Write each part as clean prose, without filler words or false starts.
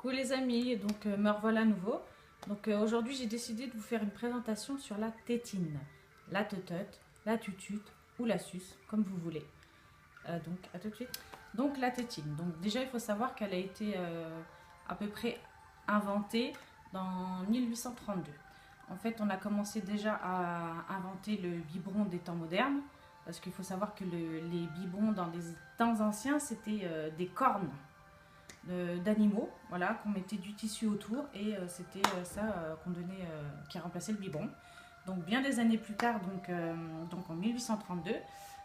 Coucou les amis, donc me revoilà à nouveau. Donc aujourd'hui j'ai décidé de vous faire une présentation sur la tétine, la teutute, la tutute ou la suce, comme vous voulez. Donc à tout de suite. Donc la tétine, donc déjà il faut savoir qu'elle a été à peu près inventée dans 1832. En fait on a commencé déjà à inventer le biberon des temps modernes, parce qu'il faut savoir que les biberons dans des temps anciens c'était des cornes d'animaux, voilà, qu'on mettait du tissu autour et c'était ça qu'on donnait, qui remplaçait le biberon. Donc bien des années plus tard, donc en 1832,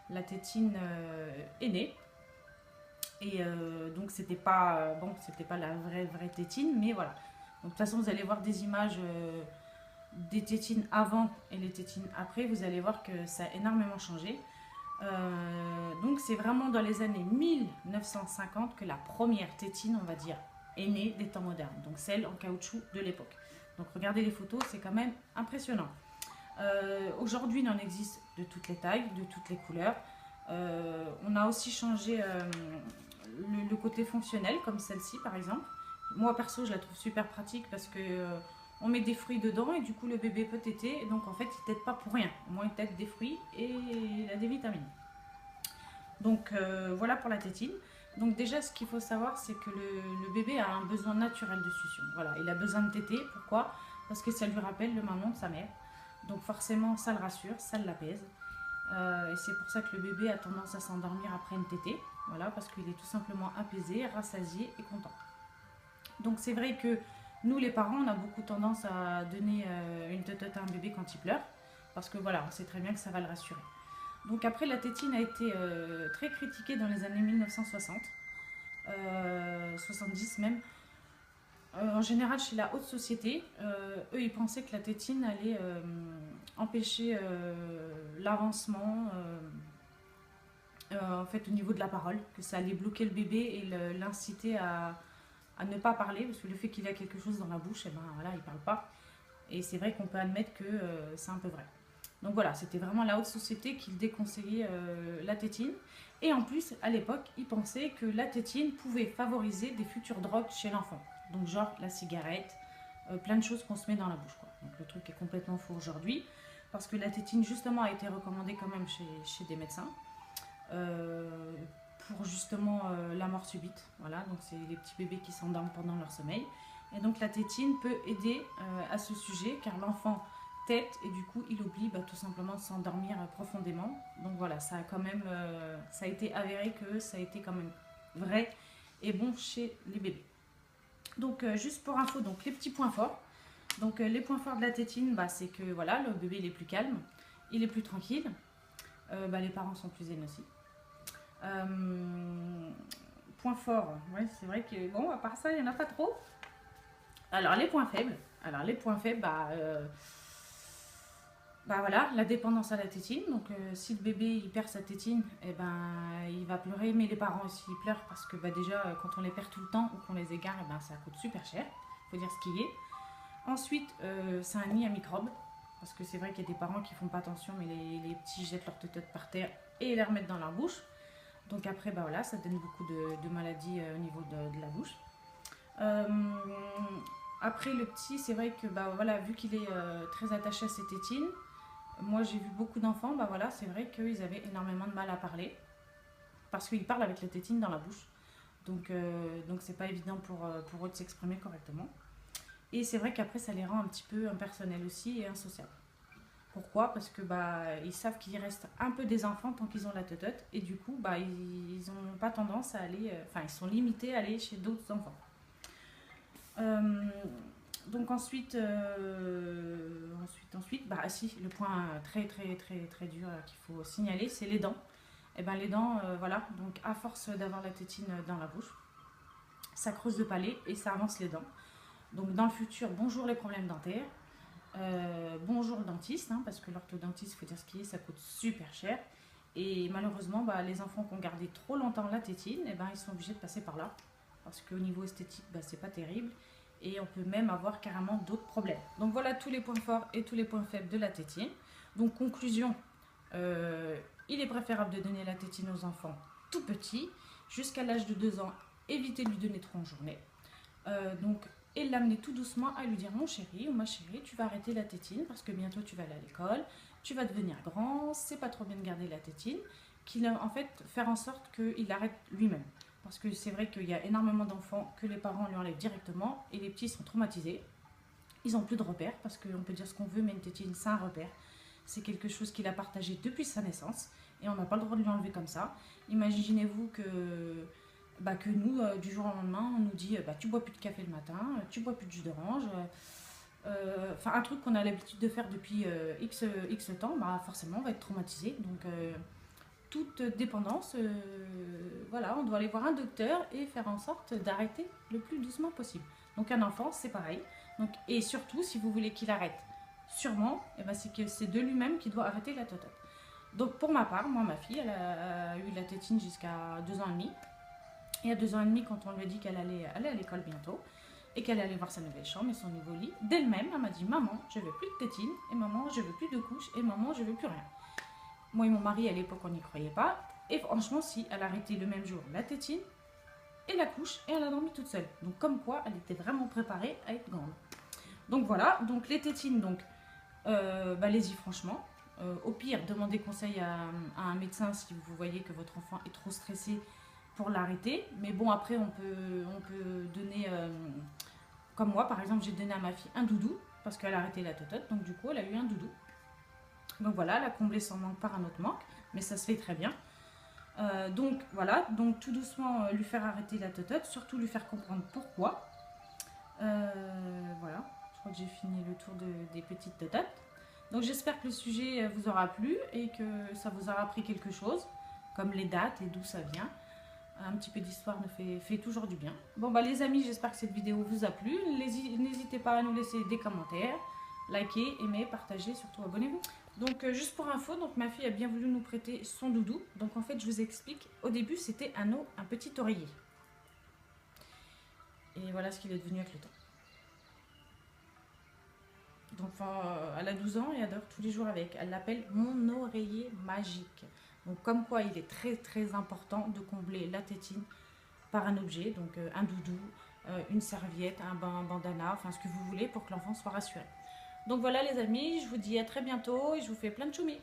la tétine est née. Et donc c'était pas la vraie tétine, mais voilà. Donc de toute façon, vous allez voir des images des tétines avant et les tétines après. Vous allez voir que ça a énormément changé. Donc c'est vraiment dans les années 1950 que la première tétine, on va dire, est née des temps modernes. Donc celle en caoutchouc de l'époque. Donc regardez les photos, c'est quand même impressionnant. Aujourd'hui, il en existe de toutes les tailles, de toutes les couleurs. On a aussi changé le côté fonctionnel, comme celle-ci par exemple. Moi perso, je la trouve super pratique parce que on met des fruits dedans et du coup le bébé peut téter. Et donc en fait, il tète pas pour rien. Au moins, il tète des fruits et il a des vitamines. Donc voilà pour la tétine. Donc déjà, ce qu'il faut savoir, c'est que le bébé a un besoin naturel de succion. Voilà, il a besoin de téter. Pourquoi? Parce que ça lui rappelle le maman de sa mère. Donc forcément, ça le rassure, ça l'apaise. Et c'est pour ça que le bébé a tendance à s'endormir après une tétée. Voilà, parce qu'il est tout simplement apaisé, rassasié et content. Donc c'est vrai que nous, les parents, on a beaucoup tendance à donner une teutute à un bébé quand il pleure. Parce que voilà, on sait très bien que ça va le rassurer. Donc après, la tétine a été très critiquée dans les années 1960, 70 même. En général, chez la haute société, eux, ils pensaient que la tétine allait empêcher l'avancement en fait, au niveau de la parole, que ça allait bloquer le bébé et l'inciter à ne pas parler, parce que le fait qu'il a quelque chose dans la bouche, et ben voilà, il parle pas. Et c'est vrai qu'on peut admettre que c'est un peu vrai. Donc voilà, c'était vraiment la haute société qui déconseillait la tétine. Et en plus, à l'époque, ils pensaient que la tétine pouvait favoriser des futures drogues chez l'enfant. Donc genre la cigarette, plein de choses qu'on se met dans la bouche, quoi. Donc le truc est complètement faux aujourd'hui, parce que la tétine justement a été recommandée quand même chez des médecins. euh, pour justement la mort subite. Voilà, donc c'est les petits bébés qui s'endorment pendant leur sommeil. Et donc la tétine peut aider à ce sujet, car l'enfant tête et du coup il oublie tout simplement de s'endormir profondément. Donc voilà, ça a quand même ça a été avéré que ça a été quand même vrai et bon chez les bébés. Donc juste pour info, donc les petits points forts. Donc les points forts de la tétine, c'est que voilà, le bébé il est plus calme, il est plus tranquille, les parents sont plus zen aussi. Point fort, ouais, c'est vrai que bon, à part ça, il n'y en a pas trop. Alors les points faibles, voilà, la dépendance à la tétine. Donc si le bébé il perd sa tétine, il va pleurer, mais les parents aussi ils pleurent parce que déjà quand on les perd tout le temps ou qu'on les égare, ça coûte super cher. Faut dire ce qui est. Ensuite, c'est un nid à microbes. Parce que c'est vrai qu'il y a des parents qui font pas attention, mais les petits jettent leur tête par terre et les remettent dans leur bouche. Donc après, voilà, ça donne beaucoup de maladies au niveau de la bouche. Euh, Après, le petit, c'est vrai que voilà, vu qu'il est très attaché à ses tétines, moi j'ai vu beaucoup d'enfants, voilà, c'est vrai qu'ils avaient énormément de mal à parler parce qu'ils parlent avec la tétine dans la bouche. Donc c'est pas évident pour eux de s'exprimer correctement. Et c'est vrai qu'après, ça les rend un petit peu impersonnels aussi et insociables. Pourquoi? Parce que ils savent qu'il reste un peu des enfants tant qu'ils ont la teutute et du coup ils n'ont pas tendance à aller, ils sont limités à aller chez d'autres enfants. Euh, donc ensuite, si le point très très très très dur qu'il faut signaler, c'est les dents. Et les dents, voilà, donc à force d'avoir la tétine dans la bouche, ça creuse le palais et ça avance les dents. Donc dans le futur, bonjour les problèmes dentaires. Bonjour le dentiste, parce que l'orthodontiste, il faut dire ce qui est, ça coûte super cher. Et malheureusement, les enfants qui ont gardé trop longtemps la tétine, ils sont obligés de passer par là. Parce qu'au niveau esthétique, c'est pas terrible. Et on peut même avoir carrément d'autres problèmes. Donc voilà tous les points forts et tous les points faibles de la tétine. Donc conclusion, il est préférable de donner la tétine aux enfants tout petits. Jusqu'à l'âge de 2 ans, évitez de lui donner trop en journée. Donc, et l'amener tout doucement à lui dire mon chéri ou ma chérie, tu vas arrêter la tétine parce que bientôt tu vas aller à l'école, tu vas devenir grand, c'est pas trop bien de garder la tétine. Qu'il a en fait faire en sorte qu'il arrête lui-même. Parce que c'est vrai qu'il y a énormément d'enfants que les parents lui enlèvent directement et les petits sont traumatisés. Ils n'ont plus de repères parce qu'on peut dire ce qu'on veut, mais une tétine, c'est un repère. C'est quelque chose qu'il a partagé depuis sa naissance et on n'a pas le droit de lui enlever comme ça. Imaginez-vous que nous, du jour au lendemain, on nous dit tu bois plus de café le matin, tu bois plus de jus d'orange. Enfin, un truc qu'on a l'habitude de faire depuis X temps, forcément, on va être traumatisé. Donc, toute dépendance, voilà, on doit aller voir un docteur et faire en sorte d'arrêter le plus doucement possible. Donc, un enfant, c'est pareil. Donc, et surtout, si vous voulez qu'il arrête sûrement, c'est que c'est de lui-même qu'il doit arrêter la totote. Donc, pour ma part, moi, ma fille, elle a eu la tétine jusqu'à 2 ans et demi. Et à 2 ans et demi, quand on lui a dit qu'elle allait aller à l'école bientôt et qu'elle allait voir sa nouvelle chambre et son nouveau lit, d'elle-même, elle m'a dit maman, je veux plus de tétine, et maman, je veux plus de couches, et maman, je veux plus rien. Moi et mon mari, à l'époque, on n'y croyait pas. Et franchement, si, elle a arrêté le même jour la tétine et la couche, et elle a dormi toute seule. Donc, comme quoi, elle était vraiment préparée à être grande. Donc, voilà. Donc, les tétines, donc, allez-y, franchement. Au pire, demandez conseil à un médecin si vous voyez que votre enfant est trop stressé pour l'arrêter. Mais bon, après, on peut donner... comme moi, par exemple, j'ai donné à ma fille un doudou parce qu'elle a arrêté la totote. Donc, du coup, elle a eu un doudou. Donc voilà, elle a comblé son manque par un autre manque, mais ça se fait très bien. Donc voilà, donc tout doucement lui faire arrêter la totote, surtout lui faire comprendre pourquoi. Voilà, je crois que j'ai fini le tour des petites tototes. Donc j'espère que le sujet vous aura plu et que ça vous aura appris quelque chose, comme les dates et d'où ça vient. Un petit peu d'histoire fait toujours du bien. Bon les amis, j'espère que cette vidéo vous a plu. N'hésitez pas à nous laisser des commentaires, liker, aimer, partager, surtout abonnez-vous. Donc juste pour info, donc ma fille a bien voulu nous prêter son doudou. Donc en fait je vous explique, au début c'était un petit oreiller. Et voilà ce qu'il est devenu avec le temps. Donc elle a 12 ans et elle dort tous les jours avec. Elle l'appelle mon oreiller magique. Donc comme quoi il est très très important de combler la tétine par un objet. Donc un doudou, une serviette, un bandana, enfin ce que vous voulez pour que l'enfant soit rassuré. Donc voilà les amis, je vous dis à très bientôt et je vous fais plein de choumis.